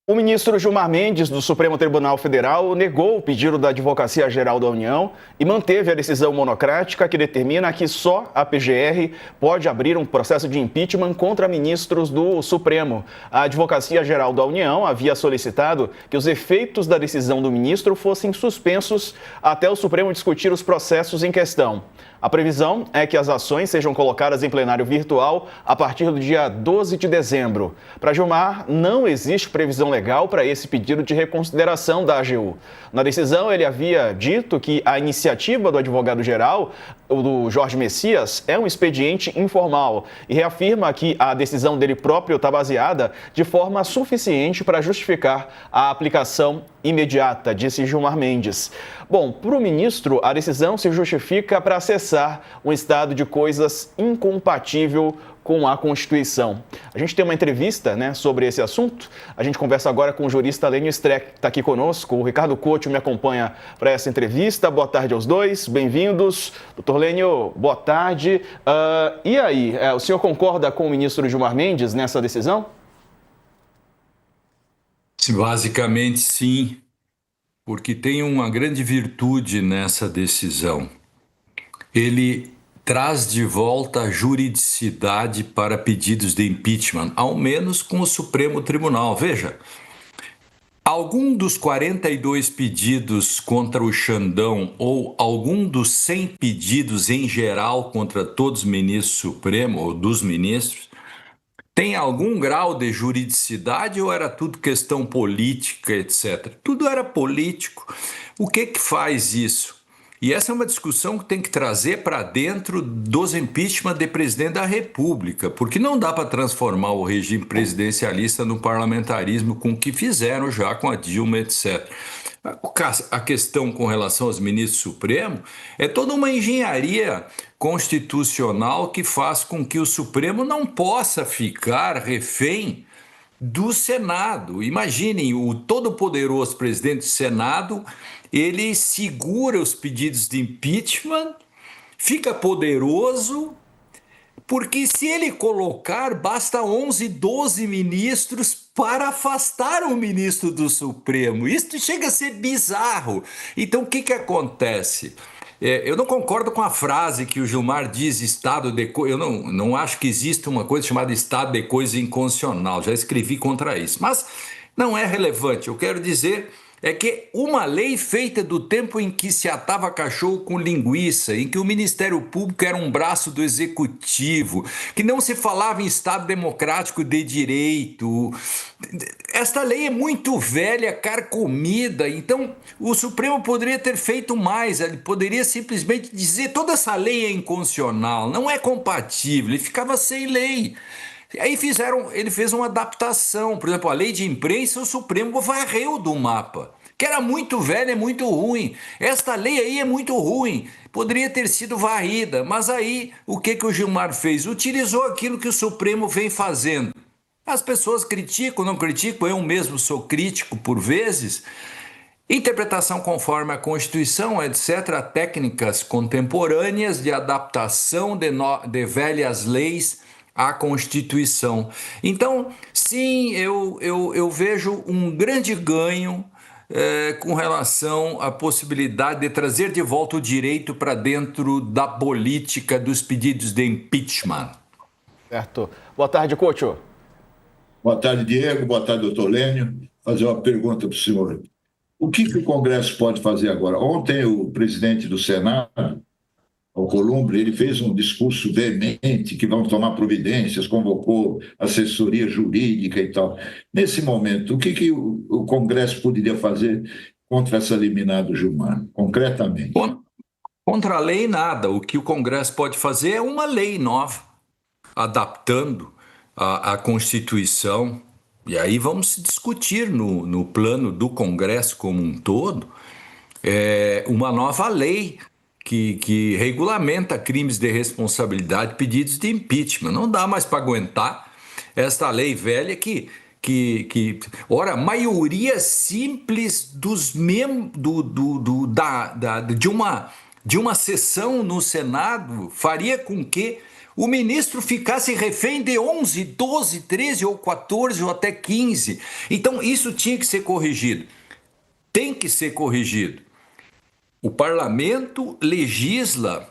O ministro Gilmar Mendes, do Supremo Tribunal Federal, negou o pedido da Advocacia Geral da União e manteve a decisão monocrática que determina que só a PGR pode abrir um processo de impeachment contra ministros do Supremo. A Advocacia Geral da União havia solicitado que os efeitos da decisão do ministro fossem suspensos até o Supremo discutir os processos em questão. A previsão é que as ações sejam colocadas em plenário virtual a partir do dia 12 de dezembro. Para Gilmar, não existe previsão legal para esse pedido de reconsideração da AGU. Na decisão, ele havia dito que a iniciativa do advogado-geral, do Jorge Messias, é um expediente informal e reafirma que a decisão dele próprio está baseada de forma suficiente para justificar a aplicação imediata, disse Gilmar Mendes. Bom, para o ministro, a decisão se justifica para acessar um estado de coisas incompatível com a Constituição. A gente tem uma entrevista, sobre esse assunto. A gente conversa agora com o jurista Lênio Streck, que está aqui conosco. O Ricardo Couto me acompanha para essa entrevista. Boa tarde aos dois, bem-vindos. Doutor Lênio, boa tarde. E aí, o senhor concorda com o ministro Gilmar Mendes nessa decisão? Basicamente, sim, porque tem uma grande virtude nessa decisão. Ele traz de volta a juridicidade para pedidos de impeachment, ao menos com o Supremo Tribunal. Veja, algum dos 42 pedidos contra o Xandão ou algum dos 100 pedidos em geral contra todos os ministros Supremos ou dos ministros, tem algum grau de juridicidade ou era tudo questão política, etc? Tudo era político. O que faz isso? E essa é uma discussão que tem que trazer para dentro dos impeachment de presidente da República, porque não dá para transformar o regime presidencialista no parlamentarismo com o que fizeram já com a Dilma, etc. A questão com relação aos ministros supremos é toda uma engenharia constitucional que faz com que o Supremo não possa ficar refém do Senado. Imaginem, o todo-poderoso presidente do Senado, ele segura os pedidos de impeachment, fica poderoso, porque se ele colocar, basta 11, 12 ministros para afastar o ministro do Supremo. Isso chega a ser bizarro. Então, o que acontece? Eu não concordo com a frase que o Gilmar diz estado de coisa. Eu não acho que exista uma coisa chamada estado de coisa inconstitucional. Já escrevi contra isso. Mas não é relevante. Eu quero dizer é que uma lei feita do tempo em que se atava cachorro com linguiça, em que o Ministério Público era um braço do Executivo, que não se falava em Estado Democrático de Direito. Esta lei é muito velha, carcomida, então o Supremo poderia ter feito mais, ele poderia simplesmente dizer toda essa lei é inconstitucional, não é compatível, e ficava sem lei. Aí ele fez uma adaptação, por exemplo, a lei de imprensa, o Supremo varreu do mapa, que era muito velha e muito ruim. Esta lei aí é muito ruim, poderia ter sido varrida, mas aí o que o Gilmar fez? Utilizou aquilo que o Supremo vem fazendo. As pessoas criticam, não criticam, eu mesmo sou crítico por vezes. Interpretação conforme a Constituição, etc., técnicas contemporâneas de adaptação de velhas leis à Constituição. Então, sim, eu vejo um grande ganho com relação à possibilidade de trazer de volta o direito para dentro da política dos pedidos de impeachment. Certo. Boa tarde, Couto. Boa tarde, Diego. Boa tarde, doutor Lênio. Fazer uma pergunta para o senhor. O que o Congresso pode fazer agora? Ontem, o presidente do Senado, Alcolumbre, ele fez um discurso veemente que vão tomar providências, convocou assessoria jurídica e tal. Nesse momento, o que o Congresso poderia fazer contra essa liminar do Gilmar, concretamente? Contra a lei, nada. O que o Congresso pode fazer é uma lei nova, adaptando a Constituição. E aí vamos discutir no plano do Congresso como um todo uma nova lei que regulamenta crimes de responsabilidade, pedidos de impeachment. Não dá mais para aguentar esta lei velha ora, maioria simples dos membros de uma sessão no Senado faria com que o ministro ficasse refém de 11, 12, 13 ou 14 ou até 15. Então, isso tinha que ser corrigido. Tem que ser corrigido. O parlamento legisla.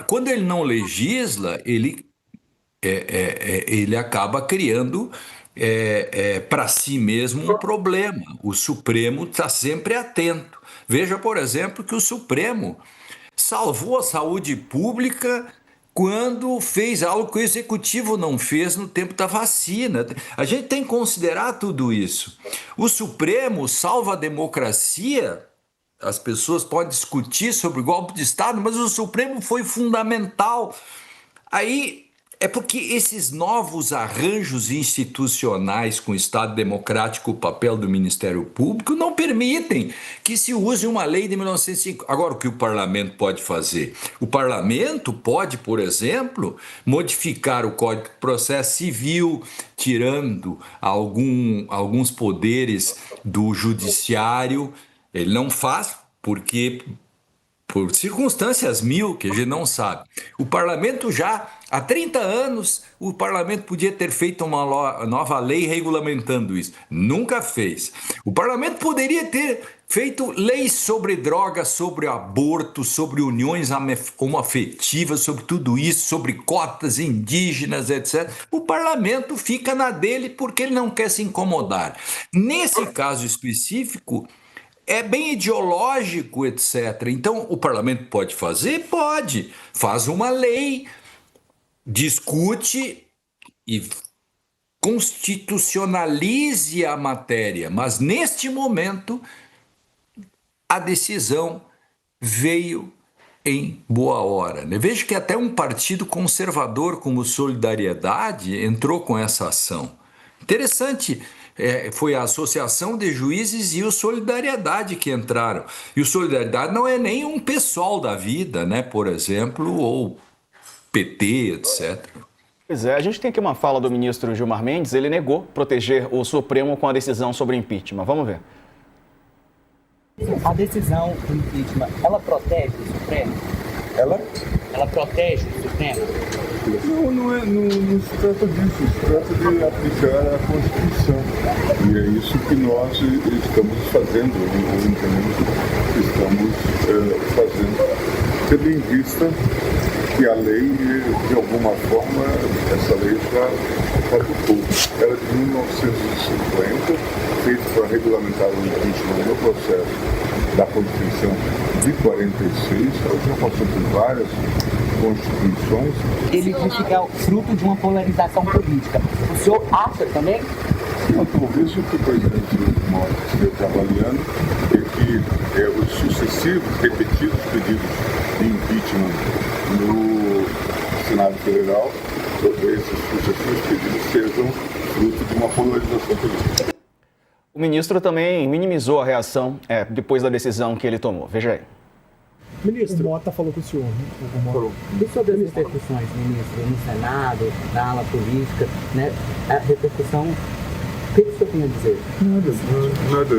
Quando ele não legisla, ele acaba criando para si mesmo um problema. O Supremo está sempre atento. Veja, por exemplo, que o Supremo salvou a saúde pública quando fez algo que o Executivo não fez no tempo da vacina. A gente tem que considerar tudo isso. O Supremo salva a democracia. As pessoas podem discutir sobre o golpe de Estado, mas o Supremo foi fundamental. Aí é porque esses novos arranjos institucionais com o Estado democrático, o papel do Ministério Público, não permitem que se use uma lei de 1905. Agora, o que o parlamento pode fazer? O parlamento pode, por exemplo, modificar o Código de Processo Civil, tirando alguns poderes do judiciário. Ele não faz porque por circunstâncias mil que a gente não sabe. O parlamento já, há 30 anos, o parlamento podia ter feito uma nova lei regulamentando isso. Nunca fez. O parlamento poderia ter feito leis sobre drogas, sobre aborto, sobre uniões homoafetivas, sobre tudo isso, sobre cotas indígenas, etc. O parlamento fica na dele porque ele não quer se incomodar. Nesse caso específico, é bem ideológico, etc. Então, o parlamento pode fazer? Pode. Faz uma lei, discute e constitucionalize a matéria. Mas, neste momento, a decisão veio em boa hora. Veja que até um partido conservador como Solidariedade entrou com essa ação. Interessante. Foi a Associação de Juízes e o Solidariedade que entraram. E o Solidariedade não é nem um PSOL da vida, né, por exemplo, ou PT, etc. Pois é, a gente tem aqui uma fala do ministro Gilmar Mendes, ele negou proteger o Supremo com a decisão sobre impeachment. Vamos ver. A decisão do impeachment, ela protege o Supremo? Ela protege o Supremo? Não se trata disso, se trata de aplicar a Constituição. E é isso que nós estamos fazendo, ou entendemos que estamos fazendo, tendo em vista que a lei, de alguma forma, essa lei já caducou. Era de 1950, feita para regulamentar o impeachment no processo da Constituição de 46, ela já passou por várias constituições. Ele diz que é fruto de uma polarização política. O senhor acha também? Não, talvez o que o presidente Moro esteja avaliando é que os sucessivos, repetidos pedidos de impeachment no Senado Federal, esses sucessivos pedidos sejam fruto de uma polarização política. O ministro também minimizou a reação depois da decisão que ele tomou. Veja aí. Ministro, o Mota falou com o senhor, né? E sobre as repercussões, ministro, no Senado, na ala política, né? A repercussão, o que o senhor tem a dizer? Nada.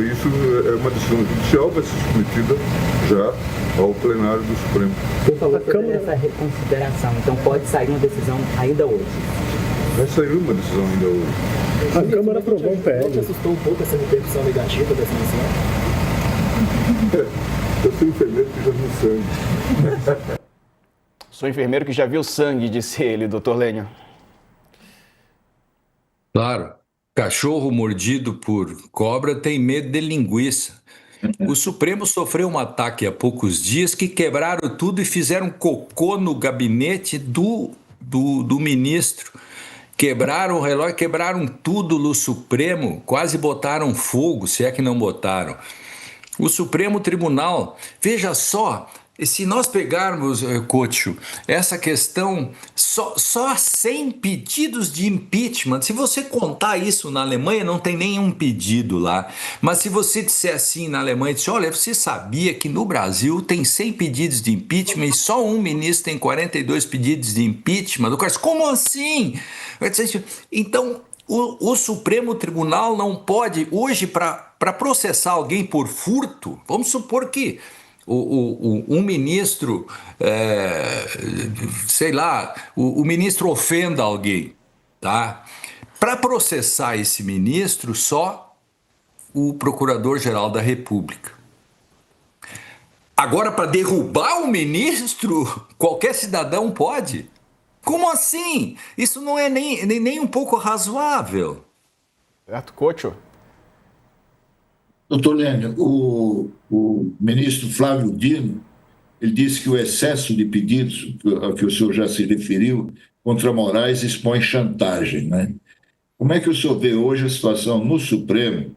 Isso é uma decisão judicial, vai ser submetida já ao plenário do Supremo. O senhor falou sobre essa reconsideração, então pode sair uma decisão ainda hoje? Vai sair uma decisão ainda hoje. A Câmara aprovou um PL. Não te assustou um pouco essa repercussão negativa dessa decisão? Eu sou enfermeiro que já viu sangue. Sou enfermeiro que já viu sangue, disse ele, doutor Lênio. Claro, cachorro mordido por cobra tem medo de linguiça. O Supremo sofreu um ataque há poucos dias que quebraram tudo e fizeram cocô no gabinete do ministro. Quebraram o relógio, quebraram tudo no Supremo, quase botaram fogo, se é que não botaram. O Supremo Tribunal, veja só, se nós pegarmos, Couto, essa questão, só 100 pedidos de impeachment, se você contar isso na Alemanha, não tem nenhum pedido lá. Mas se você disser assim na Alemanha, dizer, olha, você sabia que no Brasil tem 100 pedidos de impeachment e só um ministro tem 42 pedidos de impeachment? Como assim? Então, o Supremo Tribunal não pode, hoje, para processar alguém por furto, vamos supor que um ministro, sei lá, o ministro ofenda alguém, tá? Para processar esse ministro, só o Procurador-Geral da República. Agora, para derrubar o ministro, qualquer cidadão pode. Como assim? Isso não é nem um pouco razoável. Certo, Couto? Doutor Lênio, o ministro Flávio Dino, ele disse que o excesso de pedidos, a que o senhor já se referiu, contra Moraes expõe chantagem, né? Como é que o senhor vê hoje a situação no Supremo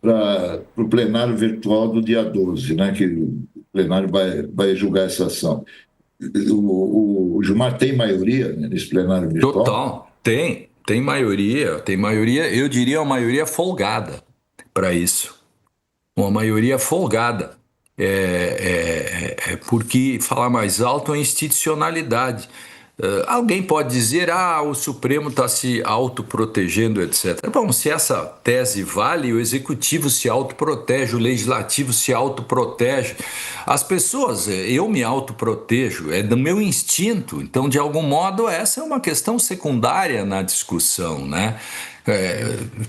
para o plenário virtual do dia 12, né? Que o plenário vai julgar essa ação? O Gilmar tem maioria, né, nesse plenário virtual? Total, tem maioria, eu diria uma maioria folgada para isso. Uma maioria folgada. Porque falar mais alto é institucionalidade. Alguém pode dizer, o Supremo está se autoprotegendo, etc. Bom, se essa tese vale, o Executivo se autoprotege, o Legislativo se autoprotege. As pessoas, eu me autoprotejo, é do meu instinto. Então, de algum modo, essa é uma questão secundária na discussão, né?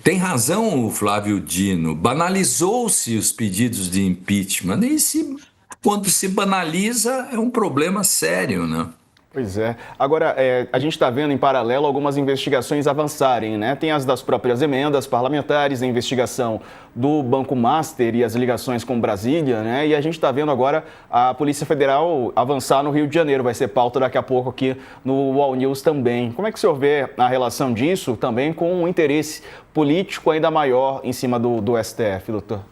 Tem razão o Flávio Dino, banalizou-se os pedidos de impeachment, e quando se banaliza é um problema sério, né? Pois é. Agora, a gente está vendo em paralelo algumas investigações avançarem, né? Tem as das próprias emendas parlamentares, a investigação do Banco Master e as ligações com Brasília, né? E a gente está vendo agora a Polícia Federal avançar no Rio de Janeiro. Vai ser pauta daqui a pouco aqui no UOL News também. Como é que o senhor vê a relação disso também com um interesse político ainda maior em cima do STF, doutor?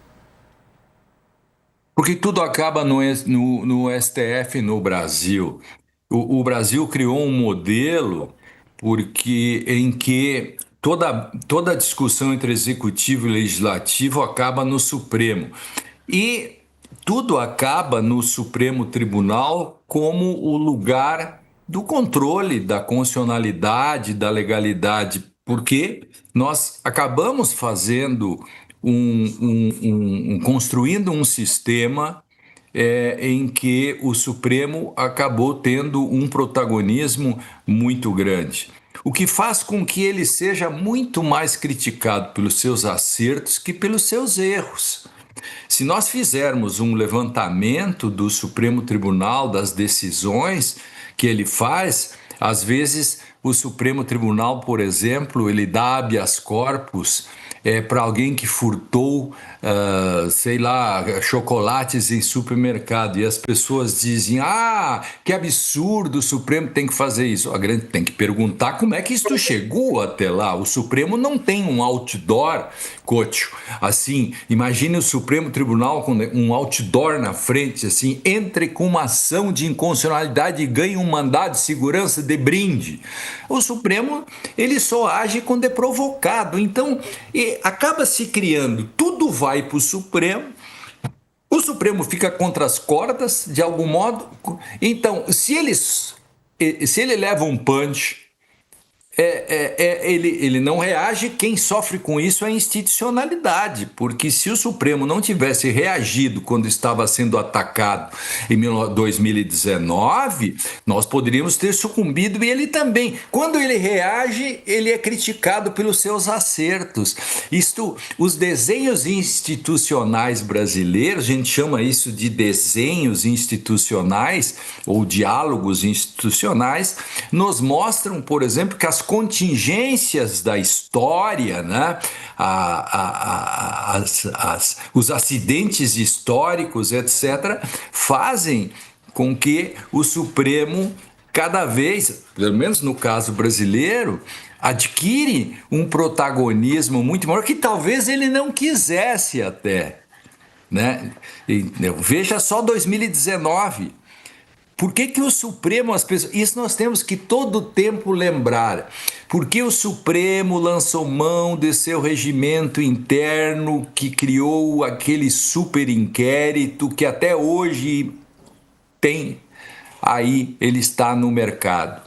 Porque tudo acaba no STF no Brasil. O Brasil criou um modelo em que toda discussão entre executivo e legislativo acaba no Supremo. E tudo acaba no Supremo Tribunal como o lugar do controle da constitucionalidade, da legalidade, porque nós acabamos fazendo construindo um sistema em que o Supremo acabou tendo um protagonismo muito grande. O que faz com que ele seja muito mais criticado pelos seus acertos que pelos seus erros. Se nós fizermos um levantamento do Supremo Tribunal, das decisões que ele faz, às vezes o Supremo Tribunal, por exemplo, ele dá habeas corpus para alguém que furtou, sei lá, chocolates em supermercado, e as pessoas dizem, que absurdo, o Supremo tem que fazer isso. A gente tem que perguntar como é que isso chegou até lá. O Supremo não tem um outdoor, Couto, assim, imagine o Supremo Tribunal com um outdoor na frente, assim, entre com uma ação de inconstitucionalidade e ganhe um mandado de segurança de brinde. O Supremo, ele só age quando é provocado. Então, acaba se criando, tudo vai para o Supremo fica contra as cordas, de algum modo. Então, se ele leva um punch, ele não reage, quem sofre com isso é a institucionalidade, porque se o Supremo não tivesse reagido quando estava sendo atacado em 2019, nós poderíamos ter sucumbido, e ele também. Quando ele reage, ele é criticado pelos seus acertos. Os desenhos institucionais brasileiros, a gente chama isso de desenhos institucionais ou diálogos institucionais, nos mostram, por exemplo, que as contingências da história, né? Os acidentes históricos, etc., fazem com que o Supremo, cada vez, pelo menos no caso brasileiro, adquire um protagonismo muito maior, que talvez ele não quisesse até, né? Veja só 2019. Por que o Supremo, isso nós temos que todo tempo lembrar. Por que o Supremo lançou mão de seu regimento interno, que criou aquele super inquérito que até hoje ele está no mercado?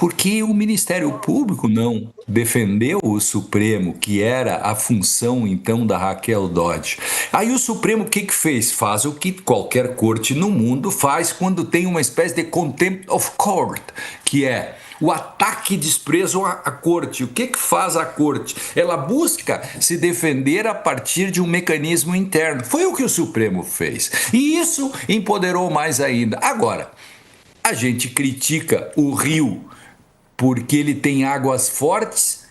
porque o Ministério Público não defendeu o Supremo, que era a função, então, da Raquel Dodge. Aí o Supremo o que fez? Faz o que qualquer corte no mundo faz quando tem uma espécie de contempt of court, que é o ataque e desprezo à corte. O que faz a corte? Ela busca se defender a partir de um mecanismo interno. Foi o que o Supremo fez. E isso empoderou mais ainda. Agora, a gente critica o rio porque ele tem águas fortes,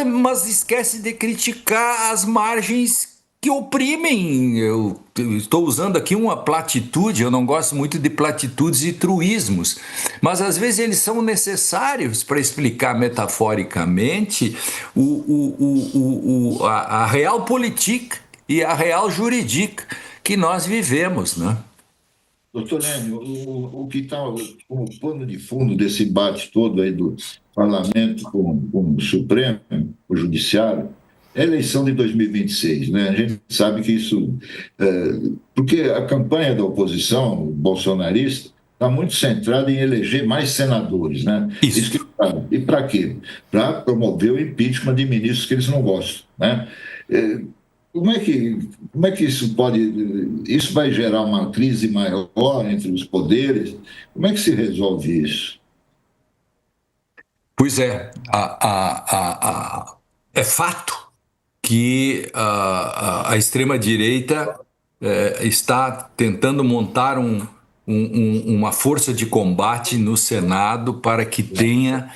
mas esquece de criticar as margens que oprimem. Eu estou usando aqui uma platitude, eu não gosto muito de platitudes e truísmos, mas às vezes eles são necessários para explicar metaforicamente a real politique e a real juridique que nós vivemos, né? Doutor Lênio, o que está como pano de fundo desse embate todo aí do parlamento com o Supremo, o Judiciário, é a eleição de 2026, né? A gente sabe que isso... porque a campanha da oposição bolsonarista está muito centrada em eleger mais senadores, né? Isso. E para quê? Para promover o impeachment de ministros que eles não gostam, né? Como é que isso pode... Isso vai gerar uma crise maior entre os poderes? Como é que se resolve isso? Pois é, é fato que a extrema-direita está tentando montar uma força de combate no Senado para que tenha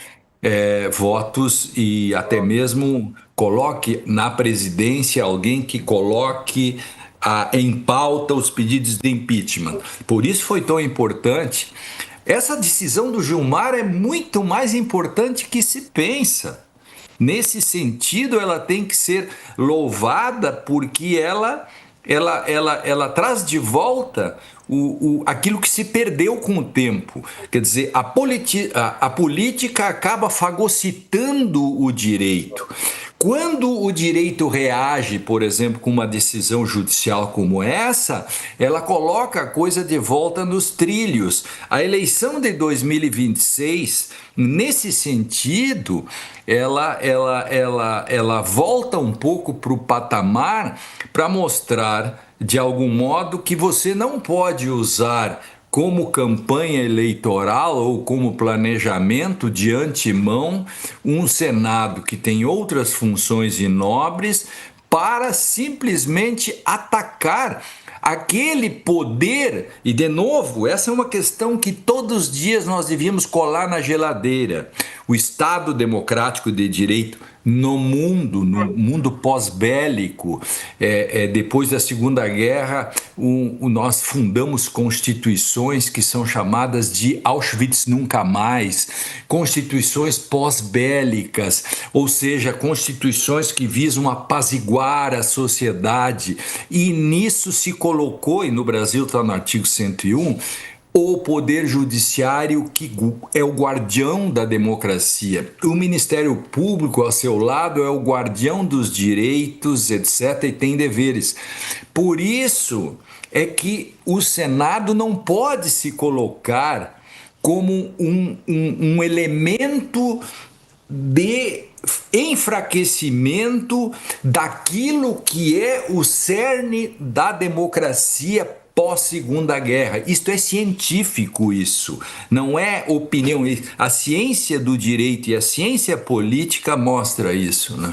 votos e até mesmo coloque na presidência alguém que coloque em pauta os pedidos de impeachment. Por isso foi tão importante. Essa decisão do Gilmar é muito mais importante que se pensa. Nesse sentido, ela tem que ser louvada porque ela traz de volta aquilo que se perdeu com o tempo. Quer dizer, a política acaba fagocitando o direito. Quando o direito reage, por exemplo, com uma decisão judicial como essa, ela coloca a coisa de volta nos trilhos. A eleição de 2026, nesse sentido, ela volta um pouco para o patamar para mostrar, de algum modo, que você não pode usar como campanha eleitoral ou como planejamento de antemão um Senado que tem outras funções inobres para simplesmente atacar aquele poder. E, de novo, essa é uma questão que todos os dias nós devíamos colar na geladeira. O Estado democrático de direito no mundo pós-bélico, depois da Segunda Guerra, nós fundamos constituições que são chamadas de Auschwitz nunca mais, constituições pós-bélicas, ou seja, constituições que visam apaziguar a sociedade, e nisso se colocou, e no Brasil está no artigo 101, o Poder Judiciário, que é o guardião da democracia. O Ministério Público, ao seu lado, é o guardião dos direitos, etc., e tem deveres. Por isso é que o Senado não pode se colocar como um elemento de enfraquecimento daquilo que é o cerne da democracia pós-Segunda Guerra. Isto é científico, isso. Não é opinião. A ciência do direito e a ciência política mostra isso, né?